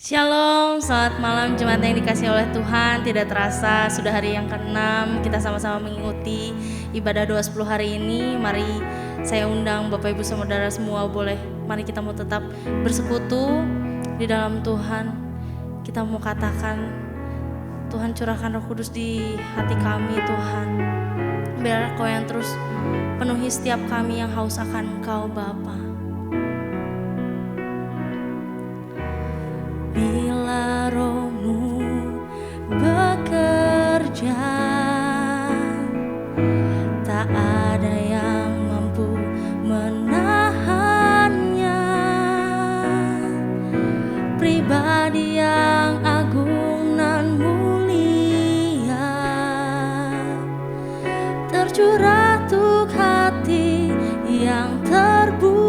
Shalom, selamat malam jemaat yang dikasihi oleh Tuhan. Tidak terasa sudah hari yang ke-6 kita sama-sama mengikuti ibadah doa 10 hari ini. Mari saya undang Bapak Ibu Saudara semua, mari kita mau tetap bersekutu di dalam Tuhan. Kita mau katakan, Tuhan curahkan Roh Kudus di hati kami Tuhan. Biar Kau yang terus penuhi setiap kami yang haus akan Engkau Bapa. Bila Roh-Mu bekerja, tak ada yang mampu menahannya. Pribadi yang agung nan mulia, tercurah untuk hati yang terbuka.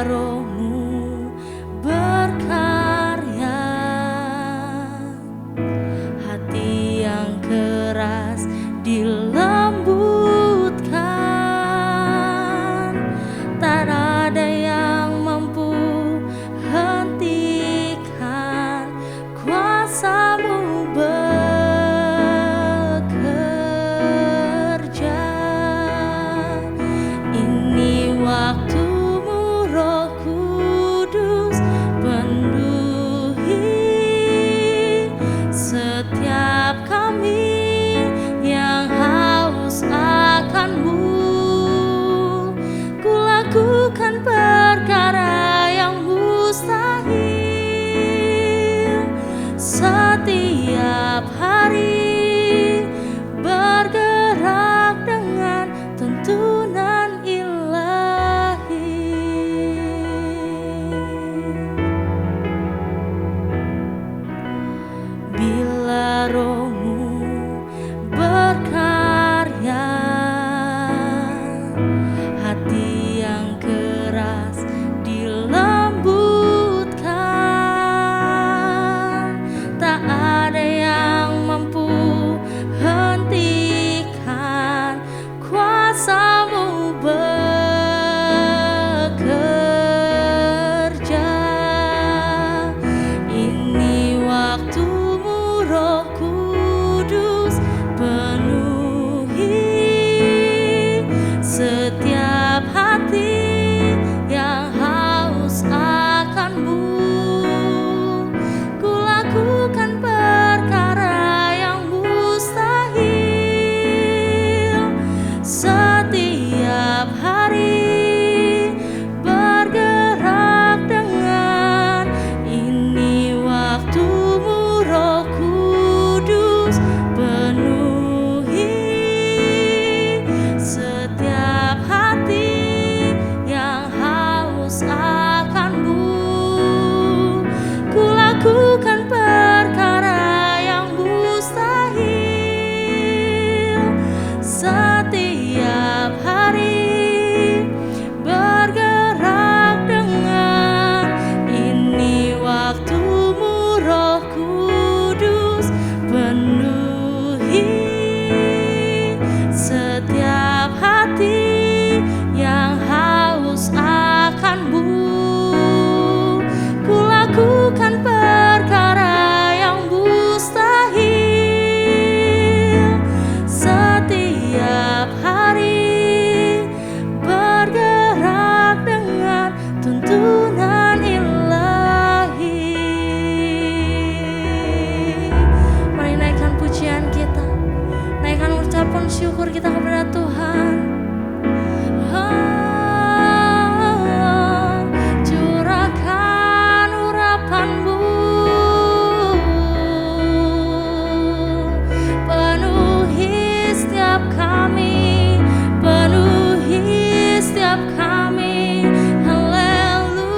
Roh-Mu berkarya, hati yang keras dilembutkan. Tak ada yang mampu hentikan kuasa-Mu bekerja. Ini waktu setiap kami yang haus akan-Mu. Ku lakukan perkara yang mustahil setiap hari, bergerak dengan tuntunan ilahi. Bila Roh-Mu berkarya, hati yang keras dilembutkan. Tak ada yang mampu hentikan kuasa-Mu bekerja. Ini waktu Roh Kudus penuhi setiap hati yang haus akan-Mu. Ku lakukan perkara yang mustahil setiap hari, bergerak dengan ini waktu-Mu Roh Kudus penuhi setiap hati yang haus akan-Mu. Ku lakukan perkara yang mustahil setiap hari, bergerak dengan ini waktu-Mu Roh Kudus penuhi setiap hati yang haus akan-Mu. Ku lakukan perkara yang mustahil setiap hari, bergerak dengan tuntunan ilahi. Mari naikkan pujian kita, naikkan ucapan syukur kita kepada Tuhan. Curahkan urapan-Mu, penuhi setiap kami, penuhi setiap kami. Haleluya.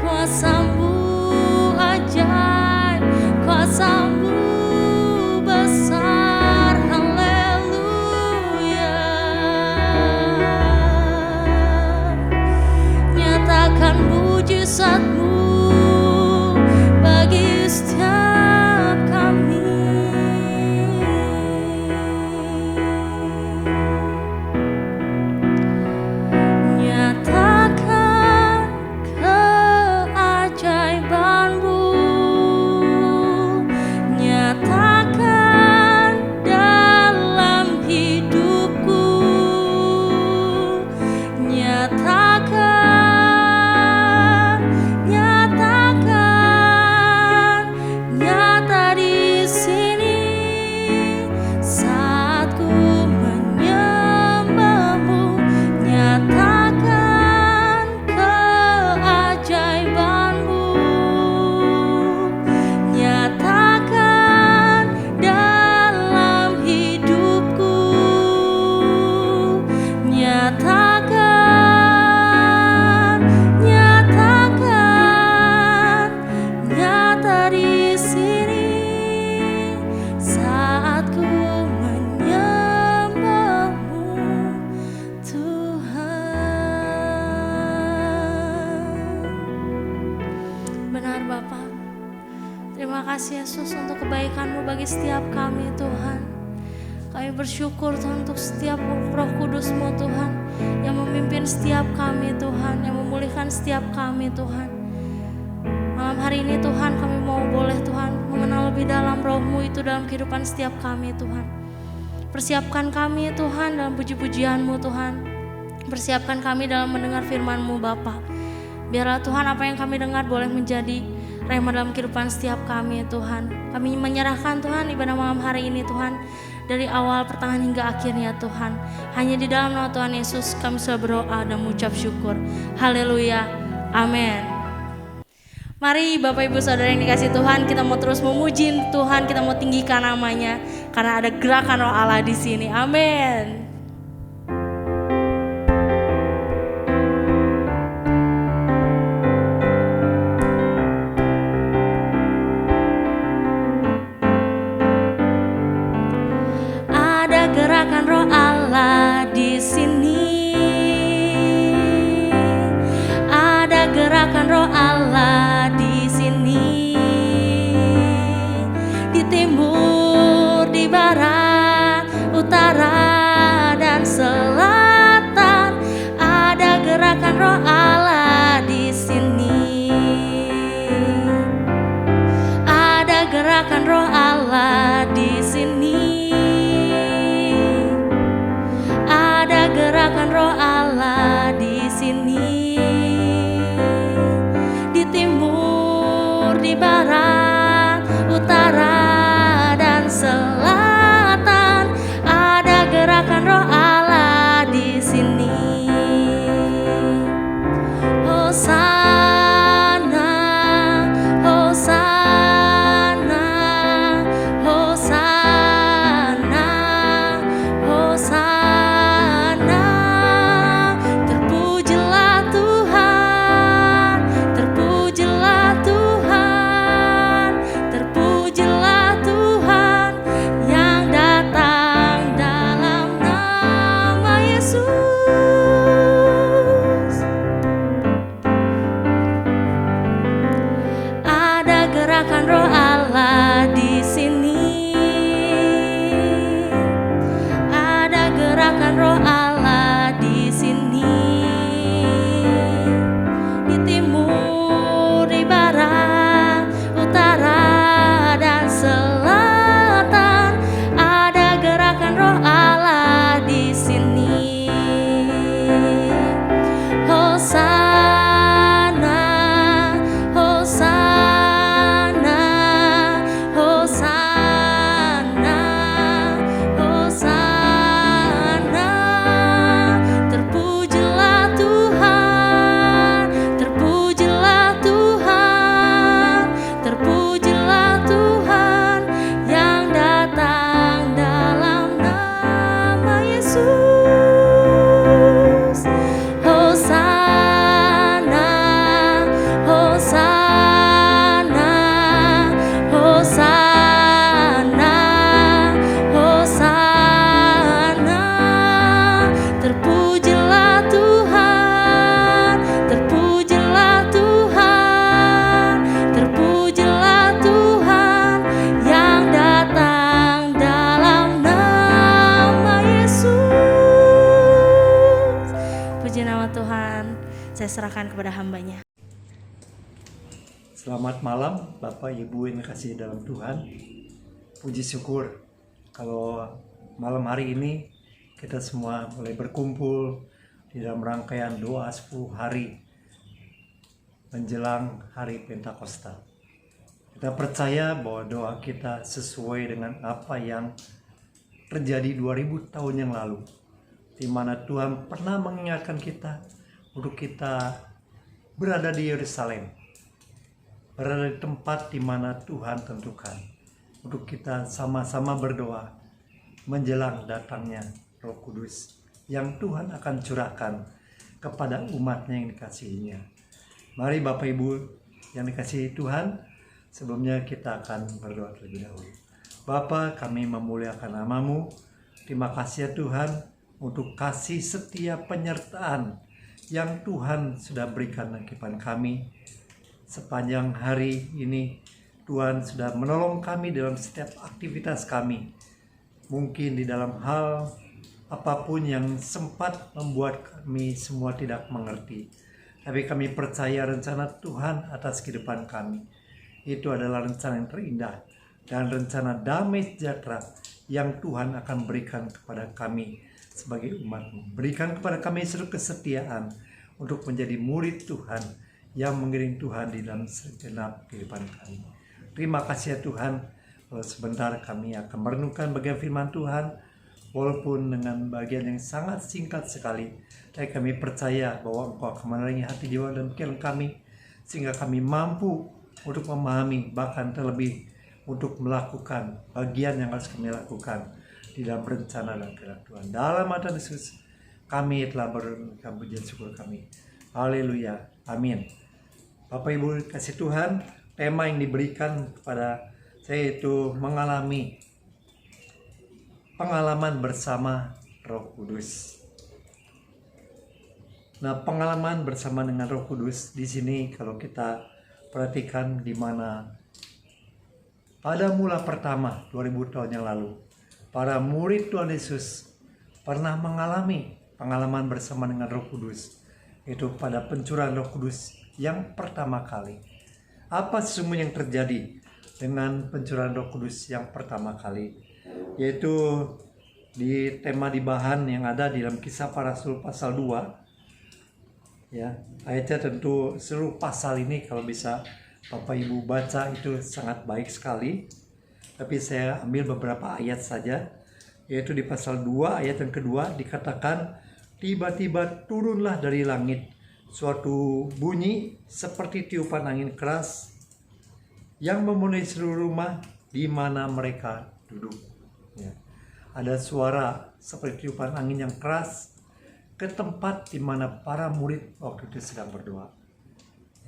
Kuasa-Mu ajaib, kuasa-Mu besar. Haleluya. Nyatakan mujizat-Mu bagi setiap kami. nyatakan, nyatakan, nyata di sini saat ku menyembahmu Tuhan. Benar Bapa. Terima kasih Yesus untuk kebaikan-Mu bagi setiap kami Tuhan. Kami bersyukur Tuhan untuk setiap Roh Kudus-Mu Tuhan yang memimpin setiap kami Tuhan, yang memulihkan setiap kami Tuhan. Malam hari ini Tuhan kami mau boleh Tuhan mengenal lebih dalam Roh-Mu itu dalam kehidupan setiap kami Tuhan. Persiapkan kami Tuhan dalam puji-pujian-Mu Tuhan. Persiapkan kami dalam mendengar firman-Mu Bapa. Biarlah Tuhan apa yang kami dengar boleh menjadi rema dalam kehidupan setiap kami Tuhan. Kami menyerahkan Tuhan ibadah malam hari ini Tuhan, dari awal, pertengahan hingga akhirnya Tuhan. Hanya di dalam nama Tuhan Yesus kami sudah berdoa dan mengucap syukur. Haleluya, amin. Mari Bapak Ibu Saudara yang dikasih Tuhan, kita mau terus memuji Tuhan, kita mau tinggikan namanya, karena ada gerakan Roh Allah di sini. Amin. Gerakan Roh Allah di sini. Ada gerakan Roh Allah di sini. Di timur, di barat, utara dan selatan. Ada gerakan Roh Allah di sini. Ada gerakan Roh Allah di sini. Gerakan Roh Allah di sini. Di timur, di barat, utara dan selatan. Ada gerakan Roh Allah di sini. Hosana, Hosana, Hosana, Hosana. Gerakan Roh Allah di sini. Ada gerakan Roh Allah di sini. Di timur, di barat, utara dan selatan. Ada gerakan Roh Allah di sini. Hosana, Hosana. Saya serahkan kepada hambanya. Selamat malam Bapak Ibu yang kasih dalam Tuhan. Puji syukur kalau malam hari ini kita semua mulai berkumpul di dalam rangkaian doa 10 hari menjelang hari Pentakosta. Kita percaya bahwa doa kita sesuai dengan apa yang terjadi 2000 tahun yang lalu, di mana Tuhan pernah mengingatkan kita untuk kita berada di Yerusalem, berada di tempat di mana Tuhan tentukan, untuk kita sama-sama berdoa menjelang datangnya Roh Kudus yang Tuhan akan curahkan kepada umatnya yang dikasihinya. Mari Bapak Ibu yang dikasihi Tuhan, sebelumnya kita akan berdoa terlebih dahulu. Bapa, kami memuliakan nama-Mu. Terima kasih ya Tuhan untuk kasih setia penyertaan yang Tuhan sudah berikan kepada kami sepanjang hari ini. Tuhan sudah menolong kami dalam setiap aktivitas kami. Mungkin di dalam hal apapun yang sempat membuat kami semua tidak mengerti. Tapi kami percaya rencana Tuhan atas kehidupan kami. Itu adalah rencana yang terindah dan rencana damai sejahtera yang Tuhan akan berikan kepada kami sebagai umat-Mu. Berikan kepada kami seluruh kesetiaan untuk menjadi murid Tuhan yang mengiring Tuhan di dalam segenap kehidupan kami. Terima kasih ya Tuhan. Sebentar kami akan merenungkan bagian firman Tuhan, walaupun dengan bagian yang sangat singkat sekali. Tapi kami percaya bahwa Engkau akan menerangi hati, jiwa, dan pikiran kami, sehingga kami mampu untuk memahami, bahkan terlebih untuk melakukan bagian yang harus kami lakukan di dalam rencana dan kehendak Tuhan. Dalam nama Yesus, kami telah berdoa, pujian syukur kami. Haleluya. Amin. Bapak Ibu kasih Tuhan, tema yang diberikan kepada saya itu mengalami pengalaman bersama Roh Kudus. Nah, pengalaman bersama dengan Roh Kudus di sini kalau kita perhatikan di mana pada mula pertama 2000 tahun yang lalu, para murid Tuhan Yesus pernah mengalami pengalaman bersama dengan Roh Kudus, itu pada pencurahan Roh Kudus yang pertama kali. Apa sesungguhnya yang terjadi dengan pencurahan Roh Kudus yang pertama kali? Yaitu di tema di bahan yang ada di dalam Kisah Para Rasul pasal 2. Ya, ayatnya tentu seluruh pasal ini kalau bisa Bapak Ibu baca itu sangat baik sekali. Tapi saya ambil beberapa ayat saja. Yaitu di pasal 2 ayat yang kedua dikatakan, tiba-tiba turunlah dari langit suatu bunyi seperti tiupan angin keras yang memenuhi seluruh rumah di mana mereka duduk. Ya. Ada suara seperti tiupan angin yang keras ke tempat di mana para murid waktu itu sedang berdoa.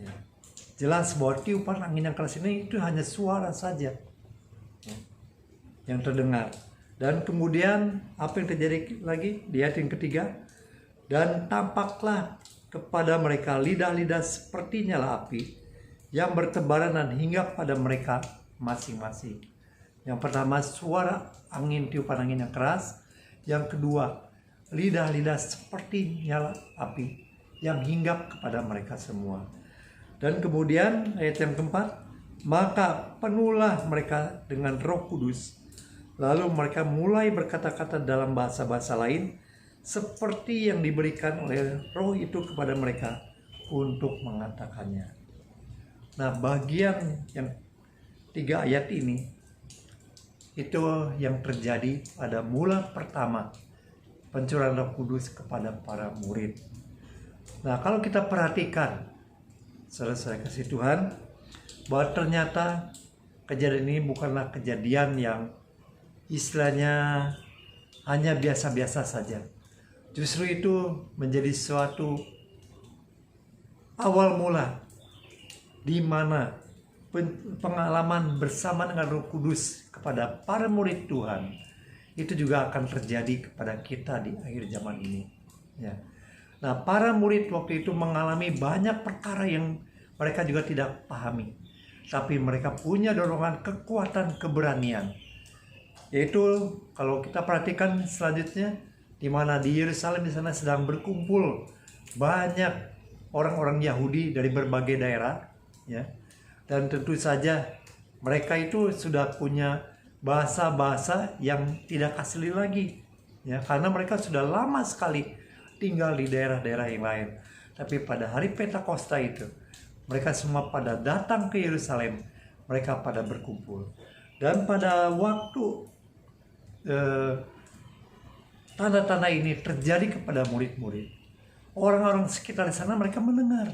Ya. Jelas bahwa tiupan angin yang keras ini itu hanya suara saja, ya, yang terdengar. Dan kemudian apa yang terjadi lagi di ayat yang ketiga? Dan tampaklah kepada mereka lidah-lidah seperti nyala api yang bertebaran dan hinggap pada mereka masing-masing. Yang pertama suara angin, tiupan angin yang keras. Yang kedua lidah-lidah seperti nyala api yang hinggap kepada mereka semua. Dan kemudian ayat yang keempat, maka penuhlah mereka dengan Roh Kudus. Lalu mereka mulai berkata-kata dalam bahasa-bahasa lain seperti yang diberikan oleh Roh itu kepada mereka untuk mengatakannya. Nah, bagian yang 3 ayat ini itu yang terjadi pada mula pertama pencurahan Roh Kudus kepada para murid. Nah, kalau kita perhatikan, saudara-saudara kasih Tuhan, bahwa ternyata kejadian ini bukanlah kejadian yang istilahnya hanya biasa-biasa saja. Justru itu menjadi suatu awal mula di mana pengalaman bersama dengan Roh Kudus kepada para murid Tuhan itu juga akan terjadi kepada kita di akhir zaman ini. Ya. Nah, para murid waktu itu mengalami banyak perkara yang mereka juga tidak pahami, tapi mereka punya dorongan kekuatan keberanian. Yaitu kalau kita perhatikan selanjutnya, di mana di Yerusalem di sana sedang berkumpul banyak orang-orang Yahudi dari berbagai daerah, ya. Dan tentu saja mereka itu sudah punya bahasa-bahasa yang tidak asli lagi, ya, karena mereka sudah lama sekali tinggal di daerah-daerah yang lain. Tapi pada hari Pentakosta itu mereka semua pada datang ke Yerusalem, mereka pada berkumpul. Dan pada waktu tanda-tanda ini terjadi kepada murid-murid, orang-orang sekitar di sana mereka mendengar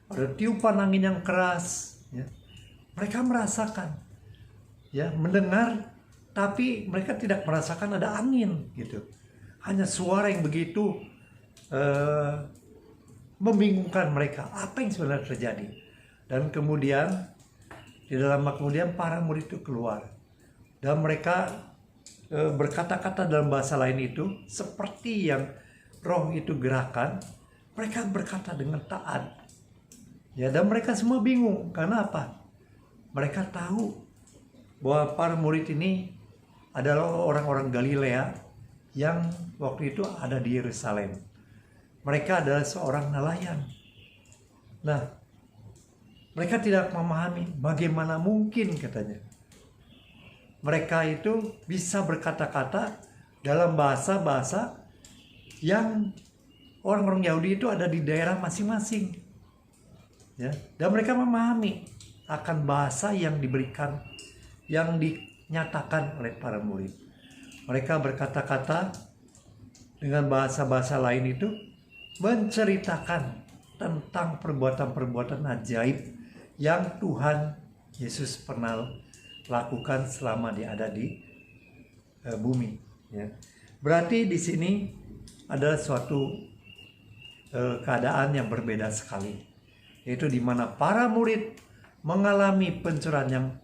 ada tiupan angin yang keras, ya. Mereka merasakan, ya, mendengar, tapi mereka tidak merasakan ada angin, gitu. hanya suara yang begitu membingungkan mereka. Apa yang sebenarnya terjadi? Dan kemudian di dalam kemudian para murid itu keluar dan mereka berkata-kata dalam bahasa lain itu seperti yang roh itu gerakan. Mereka berkata dengan taat. Ya, dan mereka semua bingung karena apa? Mereka tahu bahwa para murid ini adalah orang-orang Galilea yang waktu itu ada di Yerusalem. Mereka adalah seorang nelayan. Nah, mereka tidak memahami bagaimana mungkin katanya. Mereka itu bisa berkata-kata dalam bahasa-bahasa yang orang-orang Yahudi itu ada di daerah masing-masing. Ya, dan mereka memahami akan bahasa yang diberikan, yang dinyatakan oleh para murid. Mereka berkata-kata dengan bahasa-bahasa lain itu menceritakan tentang perbuatan-perbuatan ajaib yang Tuhan Yesus pernah lakukan selama dia ada di bumi. Ya. Berarti di sini adalah suatu keadaan yang berbeda sekali. Yaitu di mana para murid mengalami pencurahan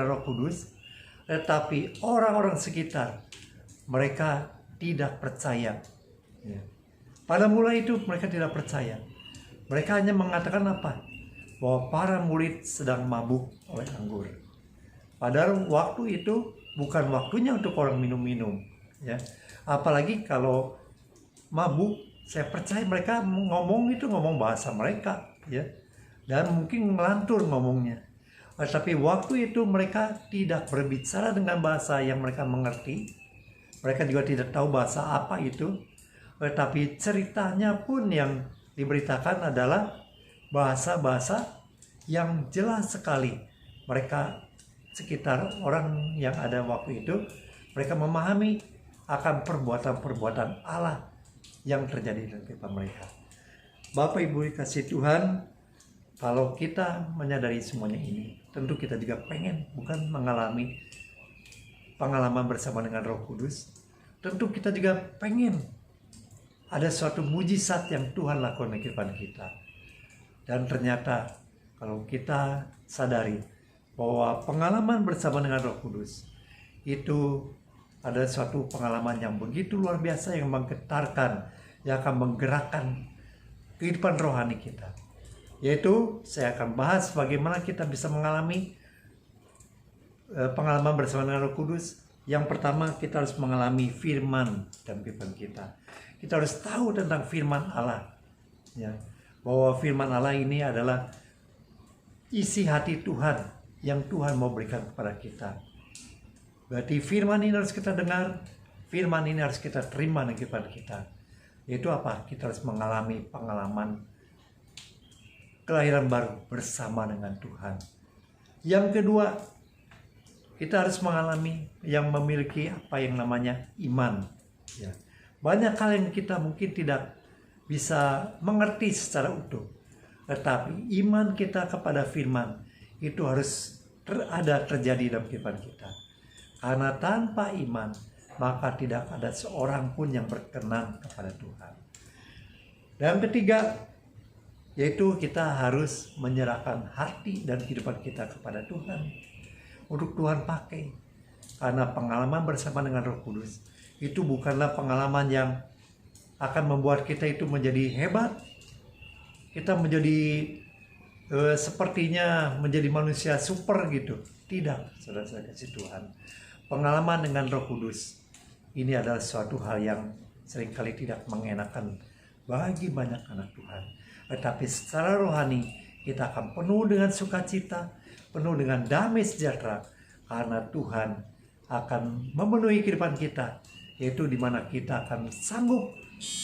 Roh Kudus, tetapi orang-orang sekitar mereka tidak percaya. Ya. Pada mulai itu mereka tidak percaya. Mereka hanya mengatakan apa? Bahwa para murid sedang mabuk oleh anggur. Padahal waktu itu bukan waktunya untuk orang minum-minum. Ya. Apalagi kalau mabuk, saya percaya mereka ngomong bahasa mereka. Ya. Dan mungkin ngelantur ngomongnya. Tapi waktu itu mereka tidak berbicara dengan bahasa yang mereka mengerti. Mereka juga tidak tahu bahasa apa itu. Tetapi ceritanya pun yang diberitakan adalah bahasa-bahasa yang jelas sekali. Mereka sekitar orang yang ada waktu itu, mereka memahami akan perbuatan-perbuatan Allah yang terjadi dalam kehidupan mereka. Bapak Ibu dikasih Tuhan, kalau kita menyadari semuanya ini, tentu kita juga pengen bukan mengalami pengalaman bersama dengan Roh Kudus. Tentu kita juga pengen ada suatu mujizat yang Tuhan lakukan di kehidupan kita. Dan ternyata kalau kita sadari bahwa pengalaman bersama dengan Roh Kudus itu ada suatu pengalaman yang begitu luar biasa yang menggetarkan, yang akan menggerakkan kehidupan rohani kita. Yaitu saya akan bahas bagaimana kita bisa mengalami pengalaman bersama dengan Roh Kudus. Yang pertama, kita harus mengalami firman dalam kehidupan kita. Kita harus tahu tentang firman Allah. Ya, bahwa firman Allah ini adalah isi hati Tuhan yang Tuhan mau berikan kepada kita. Berarti firman ini harus kita dengar, firman ini harus kita terima dalam kehidupan kita. Yaitu apa? Kita harus mengalami pengalaman kelahiran baru bersama dengan Tuhan. Yang kedua, kita harus mengalami yang memiliki apa yang namanya iman. Ya. Banyak hal yang kita mungkin tidak bisa mengerti secara utuh. Tetapi iman kita kepada firman itu harus terjadi dalam kehidupan kita. Karena tanpa iman, maka tidak ada seorang pun yang berkenan kepada Tuhan. Dan ketiga, yaitu kita harus menyerahkan hati dan kehidupan kita kepada Tuhan. Untuk Tuhan pakai. Karena pengalaman bersama dengan Roh Kudus itu bukanlah pengalaman yang akan membuat kita itu menjadi hebat. Kita menjadi sepertinya menjadi manusia super gitu. Tidak, saudara-saudara kasih Tuhan. Pengalaman dengan Roh Kudus ini adalah suatu hal yang seringkali tidak mengenakan bagi banyak anak Tuhan. Tetapi secara rohani kita akan penuh dengan sukacita, penuh dengan damai sejahtera, karena Tuhan akan memenuhi kehidupan kita, yaitu di mana kita akan sanggup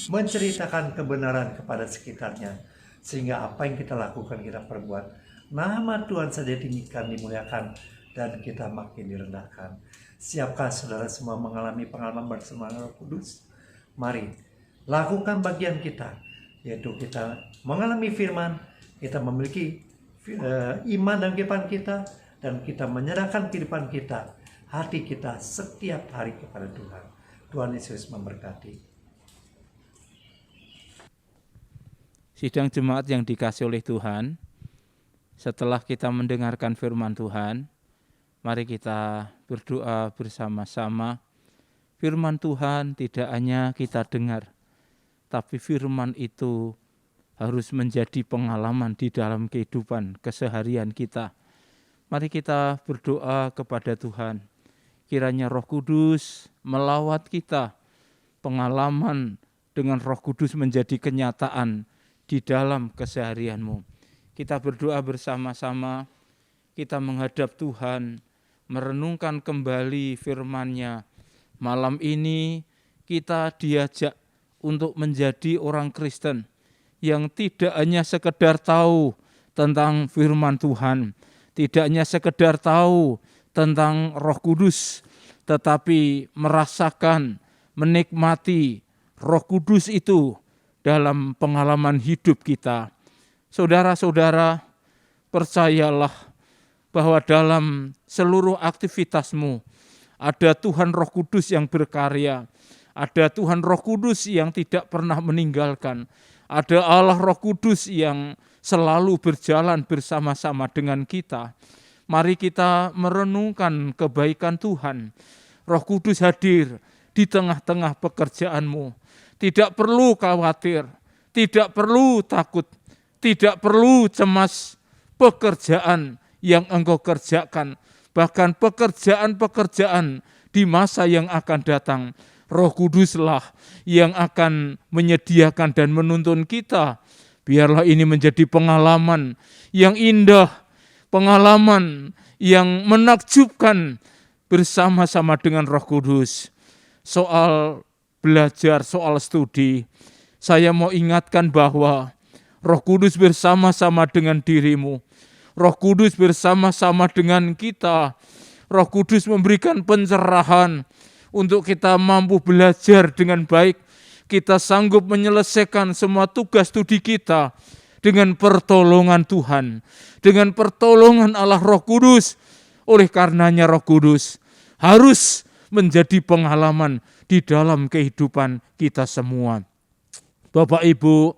menceritakan kebenaran kepada sekitarnya, sehingga apa yang kita lakukan, kita perbuat, nama Tuhan saja ditinggikan, dimuliakan, dan kita makin direndahkan. Siapkah saudara semua mengalami pengalaman bersama Roh Kudus? Mari lakukan bagian kita, yaitu kita mengalami firman, kita memiliki iman dan kehidupan kita, dan kita menyerahkan kehidupan kita, hati kita setiap hari kepada Tuhan. Tuhan Yesus memberkati. Sidang jemaat yang dikasih oleh Tuhan, setelah kita mendengarkan firman Tuhan, mari kita berdoa bersama-sama. Firman Tuhan tidak hanya kita dengar, tapi firman itu harus menjadi pengalaman di dalam kehidupan keseharian kita. Mari kita berdoa kepada Tuhan. Kiranya Roh Kudus melawat kita, pengalaman dengan Roh Kudus menjadi kenyataan di dalam keseharianmu. Kita berdoa bersama-sama, kita menghadap Tuhan, merenungkan kembali firman-Nya. Malam ini kita diajak untuk menjadi orang Kristen yang tidak hanya sekedar tahu tentang firman Tuhan, tidak hanya sekedar tahu tentang Roh Kudus, tetapi merasakan, menikmati Roh Kudus itu dalam pengalaman hidup kita. Saudara-saudara, percayalah bahwa dalam seluruh aktivitasmu ada Tuhan Roh Kudus yang berkarya, ada Tuhan Roh Kudus yang tidak pernah meninggalkan, ada Allah Roh Kudus yang selalu berjalan bersama-sama dengan kita. Mari kita merenungkan kebaikan Tuhan. Roh Kudus hadir di tengah-tengah pekerjaanmu. Tidak perlu khawatir, tidak perlu takut, tidak perlu cemas. Pekerjaan yang engkau kerjakan, bahkan pekerjaan-pekerjaan di masa yang akan datang, Roh Kuduslah yang akan menyediakan dan menuntun kita. Biarlah ini menjadi pengalaman yang indah, pengalaman yang menakjubkan bersama-sama dengan Roh Kudus. Soal belajar, soal studi, saya mau ingatkan bahwa Roh Kudus bersama-sama dengan dirimu. Roh Kudus bersama-sama dengan kita. Roh Kudus memberikan pencerahan untuk kita mampu belajar dengan baik. Kita sanggup menyelesaikan semua tugas studi kita dengan pertolongan Tuhan, dengan pertolongan Allah Roh Kudus. Oleh karenanya Roh Kudus harus menjadi pengalaman di dalam kehidupan kita semua. Bapak Ibu,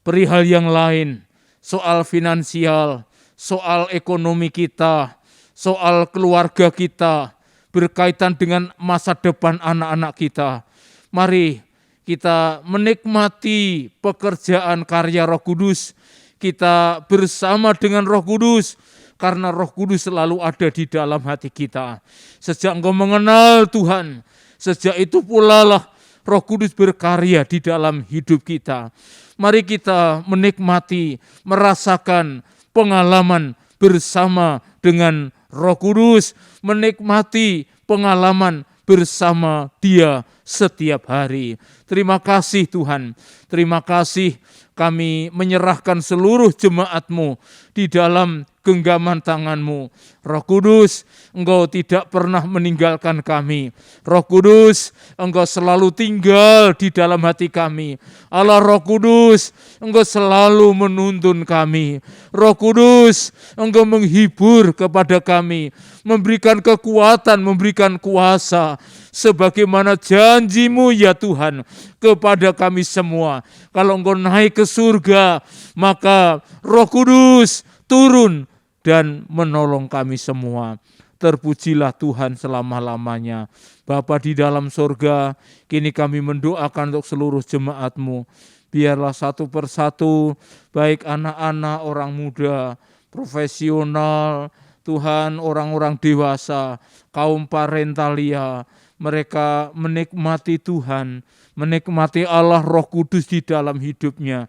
perihal yang lain, soal finansial, soal ekonomi kita, soal keluarga kita, berkaitan dengan masa depan anak-anak kita. Mari kita menikmati pekerjaan karya Roh Kudus, kita bersama dengan Roh Kudus, karena Roh Kudus selalu ada di dalam hati kita. Sejak engkau mengenal Tuhan, sejak itu pula lah Roh Kudus berkarya di dalam hidup kita. Mari kita menikmati, merasakan pengalaman bersama dengan Roh Kudus, menikmati pengalaman bersama Dia setiap hari. Terima kasih Tuhan, terima kasih kami menyerahkan seluruh jemaat-Mu di dalam genggaman tangan-Mu. Roh Kudus, Engkau tidak pernah meninggalkan kami. Roh Kudus, Engkau selalu tinggal di dalam hati kami. Allah Roh Kudus, Engkau selalu menuntun kami. Roh Kudus, Engkau menghibur kepada kami, memberikan kekuatan, memberikan kuasa, sebagaimana janji-Mu ya Tuhan kepada kami semua. Kalau Engkau naik ke surga, maka Roh Kudus turun dan menolong kami semua. Terpujilah Tuhan selama-lamanya. Bapa di dalam surga, kini kami mendoakan untuk seluruh jemaat-Mu. Biarlah satu persatu, baik anak-anak, orang muda, profesional, Tuhan, orang-orang dewasa, kaum parentalia, mereka menikmati Tuhan, menikmati Allah Roh Kudus di dalam hidupnya.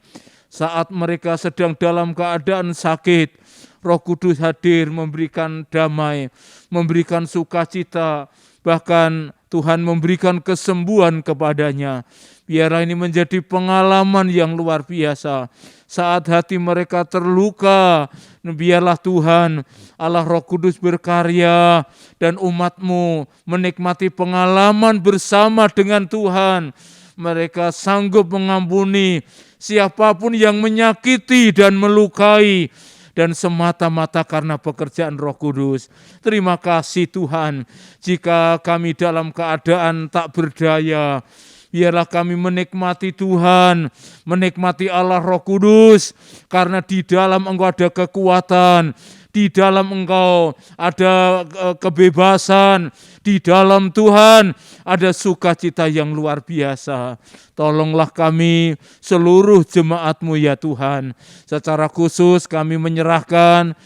Saat mereka sedang dalam keadaan sakit, Roh Kudus hadir memberikan damai, memberikan sukacita, bahkan Tuhan memberikan kesembuhan kepadanya. Biarlah ini menjadi pengalaman yang luar biasa. Saat hati mereka terluka, biarlah Tuhan Allah Roh Kudus berkarya dan umat-Mu menikmati pengalaman bersama dengan Tuhan. Mereka sanggup mengampuni siapapun yang menyakiti dan melukai, dan semata-mata karena pekerjaan Roh Kudus. Terima kasih Tuhan, jika kami dalam keadaan tak berdaya, Biarlah kami menikmati Tuhan, menikmati Allah Roh Kudus, karena di dalam Engkau ada kekuatan, di dalam Engkau ada kebebasan, di dalam Tuhan ada sukacita yang luar biasa. Tolonglah kami seluruh jemaat-Mu ya Tuhan. Secara khusus kami menyerahkan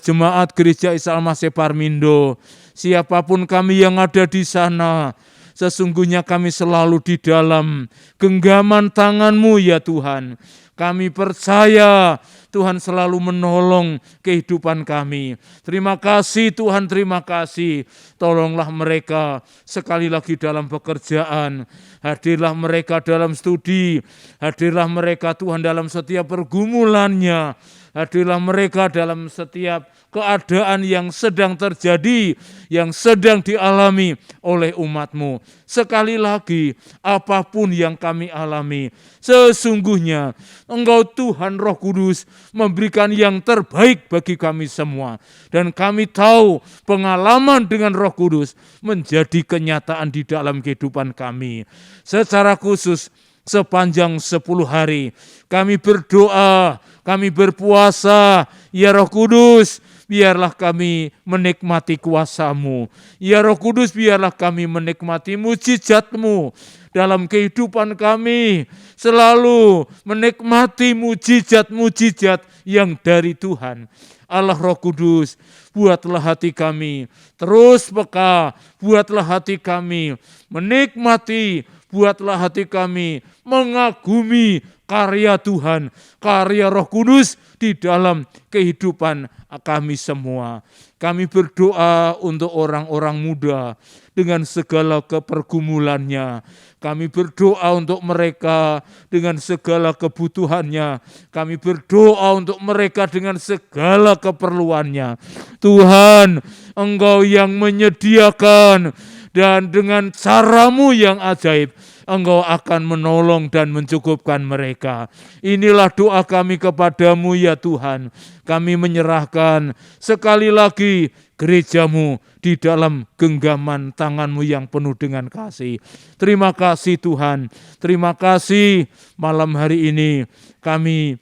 jemaat Gereja Isa Al-Masih Parmindo. Siapapun kami yang ada di sana, sesungguhnya kami selalu di dalam genggaman tangan-Mu ya Tuhan. Kami percaya Tuhan selalu menolong kehidupan kami. Terima kasih Tuhan, terima kasih. Tolonglah mereka sekali lagi dalam pekerjaan. Hadirlah mereka dalam studi. Hadirlah mereka Tuhan dalam setiap pergumulannya. Hadirlah mereka dalam setiap keadaan yang sedang terjadi, yang sedang dialami oleh umat-Mu. Sekali lagi, apapun yang kami alami, sesungguhnya Engkau Tuhan Roh Kudus memberikan yang terbaik bagi kami semua. Dan kami tahu pengalaman dengan Roh Kudus menjadi kenyataan di dalam kehidupan kami. Secara khusus, sepanjang 10 hari kami berdoa, kami berpuasa, ya Roh Kudus, biarlah kami menikmati kuasa-Mu. Ya Roh Kudus, biarlah kami menikmati mujizat-Mu dalam kehidupan kami. Selalu menikmati mujizat-mujizat yang dari Tuhan. Allah Roh Kudus, buatlah hati kami terus peka, buatlah hati kami menikmati, buatlah hati kami mengagumi karya Tuhan, karya Roh Kudus di dalam kehidupan kami semua. Kami berdoa untuk orang-orang muda dengan segala kepergumulannya. Kami berdoa untuk mereka dengan segala kebutuhannya. Kami berdoa untuk mereka dengan segala keperluannya. Tuhan, Engkau yang menyediakan, dan dengan cara-Mu yang ajaib, Engkau akan menolong dan mencukupkan mereka. Inilah doa kami kepadamu ya Tuhan. Kami menyerahkan sekali lagi gereja-Mu di dalam genggaman tangan-Mu yang penuh dengan kasih. Terima kasih Tuhan. Terima kasih malam hari ini kami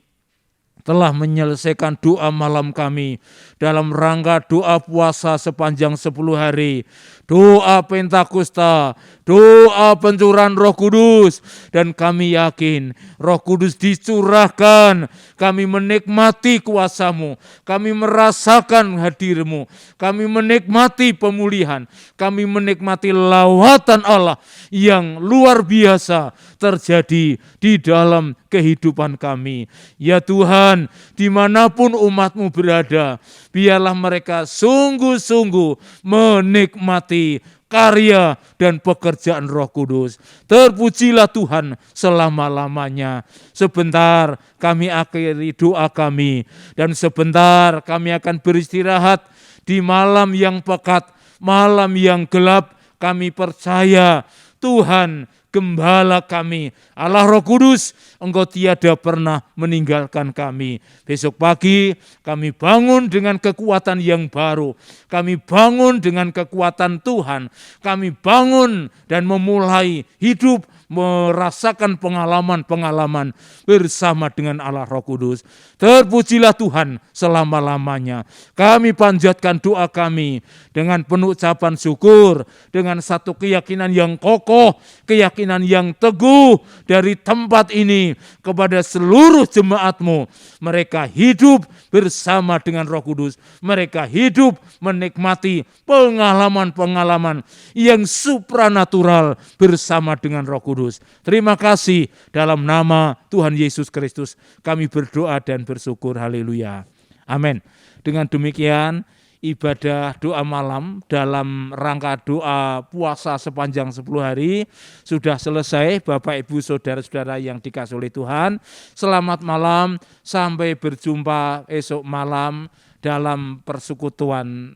telah menyelesaikan doa malam kami dalam rangka doa puasa sepanjang 10 hari. Doa Pentakosta, doa pencurahan Roh Kudus, dan kami yakin Roh Kudus dicurahkan, kami menikmati kuasa-Mu, kami merasakan hadir-Mu, kami menikmati pemulihan, kami menikmati lawatan Allah yang luar biasa terjadi di dalam kehidupan kami. Ya Tuhan, dimanapun umat-Mu berada, biarlah mereka sungguh-sungguh menikmati karya dan pekerjaan Roh Kudus. Terpujilah Tuhan selama-lamanya. Sebentar kami akhiri doa kami, dan sebentar kami akan beristirahat di malam yang pekat, malam yang gelap. Kami percaya Tuhan Gembala kami, Allah Roh Kudus, Engkau tiada pernah meninggalkan kami. Besok pagi kami bangun dengan kekuatan yang baru. Kami bangun dengan kekuatan Tuhan. Kami bangun dan memulai hidup, merasakan pengalaman-pengalaman bersama dengan Allah Roh Kudus. Terpujilah Tuhan selama-lamanya. Kami panjatkan doa kami dengan penuh ucapan syukur, dengan satu keyakinan yang kokoh, keyakinan yang teguh dari tempat ini kepada seluruh jemaat-Mu. Mereka hidup bersama dengan Roh Kudus. Mereka hidup menikmati pengalaman-pengalaman yang supranatural bersama dengan Roh Kudus. Terima kasih, dalam nama Tuhan Yesus Kristus kami berdoa dan bersyukur. Haleluya. Amin. Dengan demikian ibadah doa malam dalam rangka doa puasa sepanjang 10 hari sudah selesai. Bapak, Ibu, Saudara-saudara yang dikasihi oleh Tuhan, selamat malam, sampai berjumpa esok malam dalam persekutuan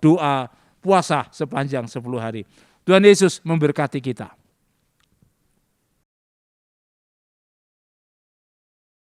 doa puasa sepanjang 10 hari. Tuhan Yesus memberkati kita.